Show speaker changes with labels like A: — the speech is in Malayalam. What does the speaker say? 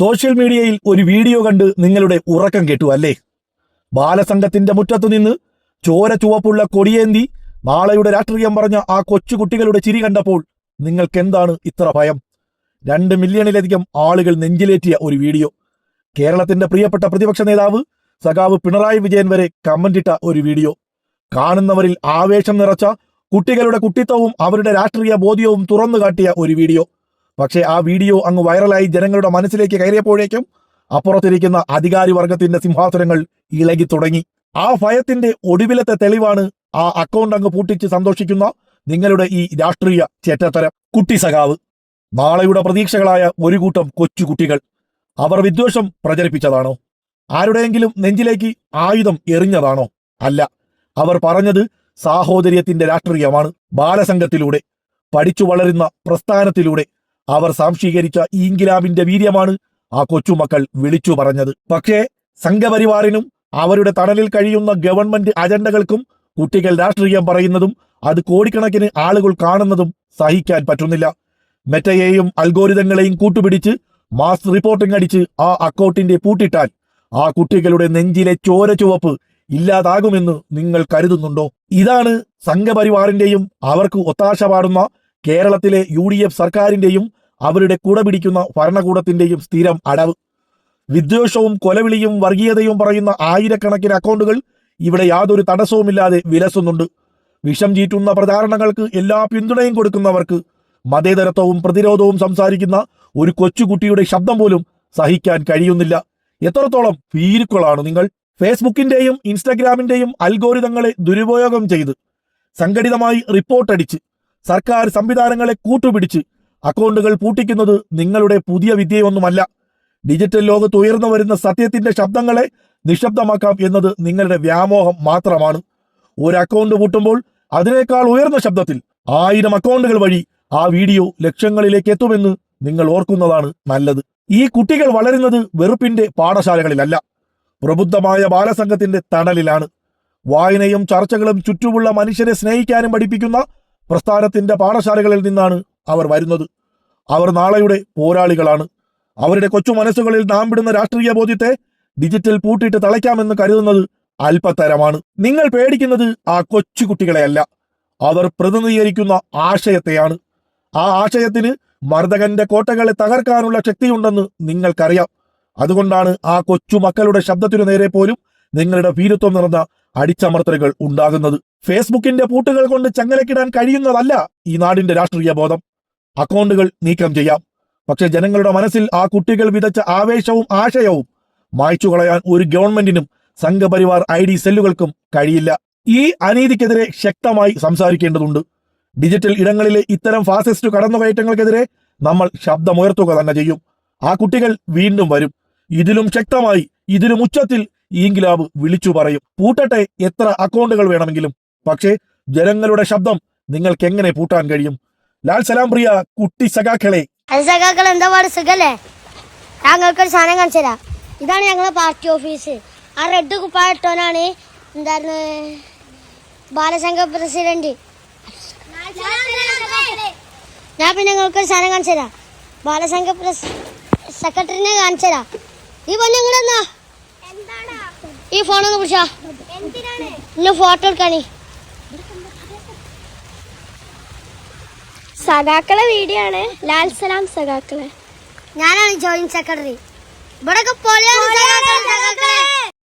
A: സോഷ്യൽ മീഡിയയിൽ ഒരു വീഡിയോ കണ്ട് നിങ്ങളുടെ ഉറക്കം കെട്ടു അല്ലേ? ബാലസംഘത്തിന്റെ മുറ്റത്തു നിന്ന് ചോര ചുവപ്പുള്ള കൊടിയേന്തി നാളെയുടെ രാഷ്ട്രീയം പറഞ്ഞ ആ കൊച്ചുകുട്ടികളുടെ ചിരി കണ്ടപ്പോൾ നിങ്ങൾക്കെന്താണ് ഇത്ര ഭയം? 2 മില്യണിലധികം ആളുകൾ നെഞ്ചിലേറ്റിയ ഒരു വീഡിയോ. കേരളത്തിന്റെ പ്രിയപ്പെട്ട പ്രതിപക്ഷ നേതാവ് സഖാവ് പിണറായി വിജയൻ വരെ കമന്റിട്ട ഒരു വീഡിയോ. കാണുന്നവരിൽ ആവേശം നിറച്ച കുട്ടികളുടെ കുട്ടിത്വവും അവരുടെ രാഷ്ട്രീയ ബോധ്യവും തുറന്നു കാട്ടിയ ഒരു വീഡിയോ. പക്ഷേ ആ വീഡിയോ അങ്ങ് വൈറലായി ജനങ്ങളുടെ മനസ്സിലേക്ക് കയറിയപ്പോഴേക്കും അപ്പുറത്തിരിക്കുന്ന അധികാരി വർഗത്തിന്റെ സിംഹാസനങ്ങൾ ഇളകി തുടങ്ങി. ആ ഭയത്തിന്റെ ഒടുവിലത്തെ തെളിവാണ് ആ അക്കൗണ്ട് അങ്ങ് പൂട്ടിച്ച് സന്തോഷിക്കുന്ന നിങ്ങളുടെ ഈ രാഷ്ട്രീയ ചേറ്റത്തരം. കുട്ടി സഖാവ്, നാളെയുടെ പ്രതീക്ഷകളായ ഒരു കൂട്ടം കൊച്ചുകുട്ടികൾ. അവർ വിദ്വേഷം പ്രചരിപ്പിച്ചതാണോ? ആരുടെയെങ്കിലും നെഞ്ചിലേക്ക് ആയുധം എറിഞ്ഞതാണോ? അല്ല, അവർ പറഞ്ഞത് സാഹോദര്യത്തിന്റെ രാഷ്ട്രീയമാണ്. ബാലസംഘത്തിലൂടെ, പഠിച്ചു വളരുന്ന പ്രസ്ഥാനത്തിലൂടെ അവർ സാംശീകരിച്ച ഇൻകിലാബിന്റെ വീര്യമാണ് ആ കൊച്ചുമക്കൾ വിളിച്ചു പറഞ്ഞത്. പക്ഷേ സംഘപരിവാറിനും അവരുടെ തണലിൽ കഴിയുന്ന ഗവൺമെന്റ് അജണ്ടകൾക്കും കുട്ടികൾ രാഷ്ട്രീയം പറയുന്നതും അത് കോടിക്കണക്കിന് ആളുകൾ കാണുന്നതും സഹിക്കാൻ പറ്റുന്നില്ല. മെറ്റയെയും അൽഗോരിതങ്ങളെയും കൂട്ടുപിടിച്ച് മാസ് റിപ്പോർട്ടിംഗ് അടിച്ച് ആ അക്കൗണ്ടിന്റെ പൂട്ടിട്ടാൽ ആ കുട്ടികളുടെ നെഞ്ചിലെ ചോര ചുവപ്പ് ഇല്ലാതാകുമെന്ന് നിങ്ങൾ കരുതുന്നുണ്ടോ? ഇതാണ് സംഘപരിവാറിന്റെയും അവർക്ക് ഒത്താശ പാടുന്ന കേരളത്തിലെ UDF സർക്കാരിന്റെയും അവരുടെ കൂട പിടിക്കുന്ന ഭരണകൂടത്തിന്റെയും സ്ഥിരം അടവ്. വിദ്വേഷവും കൊലവിളിയും വർഗീയതയും പറയുന്ന ആയിരക്കണക്കിന് അക്കൗണ്ടുകൾ ഇവിടെ യാതൊരു തടസ്സവുമില്ലാതെ വിലസുന്നുണ്ട്. വിഷം ചീറ്റുന്ന പ്രചാരണങ്ങൾക്ക് എല്ലാ പിന്തുണയും കൊടുക്കുന്നവർക്ക് മതേതരത്വവും പ്രതിരോധവും സംസാരിക്കുന്ന ഒരു കൊച്ചുകുട്ടിയുടെ ശബ്ദം പോലും സഹിക്കാൻ കഴിയുന്നില്ല. എത്രത്തോളം ഭീരുക്കളാണ് നിങ്ങൾ? ഫേസ്ബുക്കിന്റെയും ഇൻസ്റ്റഗ്രാമിന്റെയും അൽഗോരിതങ്ങളെ ദുരുപയോഗം ചെയ്ത് സംഘടിതമായി റിപ്പോർട്ടടിച്ച് സർക്കാർ സംവിധാനങ്ങളെ കൂട്ടുപിടിച്ച് അക്കൗണ്ടുകൾ പൂട്ടിക്കുന്നത് നിങ്ങളുടെ പുതിയ വിദ്യയൊന്നുമല്ല. ഡിജിറ്റൽ ലോകത്ത് ഉയർന്നു വരുന്ന സത്യത്തിന്റെ ശബ്ദങ്ങളെ നിശബ്ദമാക്കാം എന്നത് നിങ്ങളുടെ വ്യാമോഹം മാത്രമാണ്. ഒരു അക്കൗണ്ട് പൂട്ടുമ്പോൾ അതിനേക്കാൾ ഉയർന്ന ശബ്ദത്തിൽ 1000 അക്കൗണ്ടുകൾ വഴി ആ വീഡിയോ ലക്ഷങ്ങളിലേക്ക് എത്തുമെന്ന് നിങ്ങൾ ഓർക്കുന്നതാണ് നല്ലത്. ഈ കുട്ടികൾ വളരുന്നത് വെറുപ്പിന്റെ പാഠശാലകളിലല്ല, പ്രബുദ്ധമായ ബാലസംഘത്തിന്റെ തണലിലാണ്. വായനയും ചർച്ചകളും ചുറ്റുമുള്ള മനുഷ്യരെ സ്നേഹിക്കാനും പഠിപ്പിക്കുന്ന പ്രസ്ഥാനത്തിന്റെ പാഠശാലകളിൽ നിന്നാണ് അവർ വരുന്നത്. അവർ നാളെയുടെ പോരാളികളാണ്. അവരുടെ കൊച്ചു മനസ്സുകളിൽ നാം വിടുന്ന രാഷ്ട്രീയ ബോധ്യത്തെ ഡിജിറ്റൽ പൂട്ടിയിട്ട് തളയ്ക്കാമെന്ന് കരുതുന്നത് അല്പത്തരമാണ്. നിങ്ങൾ പേടിക്കുന്നത് ആ കൊച്ചുകുട്ടികളെയല്ല, അവർ പ്രതിനിധീകരിക്കുന്ന ആശയത്തെയാണ്. ആ ആശയത്തിന് മർദ്ദകന്റെ കോട്ടകളെ തകർക്കാനുള്ള ശക്തിയുണ്ടെന്ന് നിങ്ങൾക്കറിയാം. അതുകൊണ്ടാണ് ആ കൊച്ചു മക്കളുടെ ശബ്ദത്തിനു നേരെ പോലും നിങ്ങളുടെ ഭീരുത്വം നിറഞ്ഞ അടിച്ചമർത്തലുകൾ ഉണ്ടാകുന്നത്. ഫേസ്ബുക്കിന്റെ പൂട്ടുകൾ കൊണ്ട് ചങ്ങലക്കിടാൻ കഴിയുന്നതല്ല ഈ നാടിന്റെ രാഷ്ട്രീയ ബോധം. അക്കൗണ്ടുകൾ നീക്കം ചെയ്യാം, പക്ഷെ ജനങ്ങളുടെ മനസ്സിൽ ആ കുട്ടികൾ വിതച്ച ആവേശവും ആശയവും മായ്ച്ചു കളയാൻ ഒരു ഗവൺമെന്റിനും സംഘപരിവാർ ID സെല്ലുകൾക്കും കഴിയില്ല. ഈ അനീതിക്കെതിരെ ശക്തമായി സംസാരിക്കേണ്ടതുണ്ട്. ഡിജിറ്റൽ ഇടങ്ങളിലെ ഇത്തരം ഫാസിസ്റ്റ് കടന്നുകയറ്റങ്ങൾക്കെതിരെ നമ്മൾ ശബ്ദമുയർത്തുക തന്നെ ചെയ്യും. ആ കുട്ടികൾ വീണ്ടും വരും. ഇതിലും ശക്തമായി, ഇതിലും ഉച്ചത്തിൽ ഈ ഇൻകിലാബ് വിളിച്ചു പറയും. പൂട്ടട്ടെ എത്ര അക്കൗണ്ടുകൾ വേണമെങ്കിലും, പക്ഷേ ജനങ്ങളുടെ ശബ്ദം നിങ്ങൾക്ക് എങ്ങനെ പൂട്ടാൻ കഴിയും? ലാൽ സലാം പ്രിയ കുട്ടി സഖാക്കളെ.
B: എന്താ പാട്, സുഖല്ലേ? ഞങ്ങൾക്കൊരു സാധനം കാണിച്ചു തരാം. ഇതാണ് ഞങ്ങളെ പാർട്ടി ഓഫീസ്. ആ റെഡ് കുപ്പായിട്ടോനാണ് എന്തായിരുന്നു ബാലസംഘ പ്രസിഡന്റ്. ഞാൻ പിന്നെ ഞങ്ങൾക്കൊരു സാധനം കാണിച്ചു തരാം. ബാലസംഘ സെക്രട്ടറിനെ കാണിച്ചു തരാം. ഈ പൊന്നെങ്ങനെന്നാ ഈ ഫോണൊന്ന് പിടിച്ചാ ഇന്ന് ഫോട്ടോ എടുക്കാണേ.
C: സഖാക്കളെ വീഡിയോ ആണ്. ലാൽ സലാം സഖാക്കളെ.
B: ഞാനാണ് ജോയിന്റ് സെക്രട്ടറി. ഇവിടെ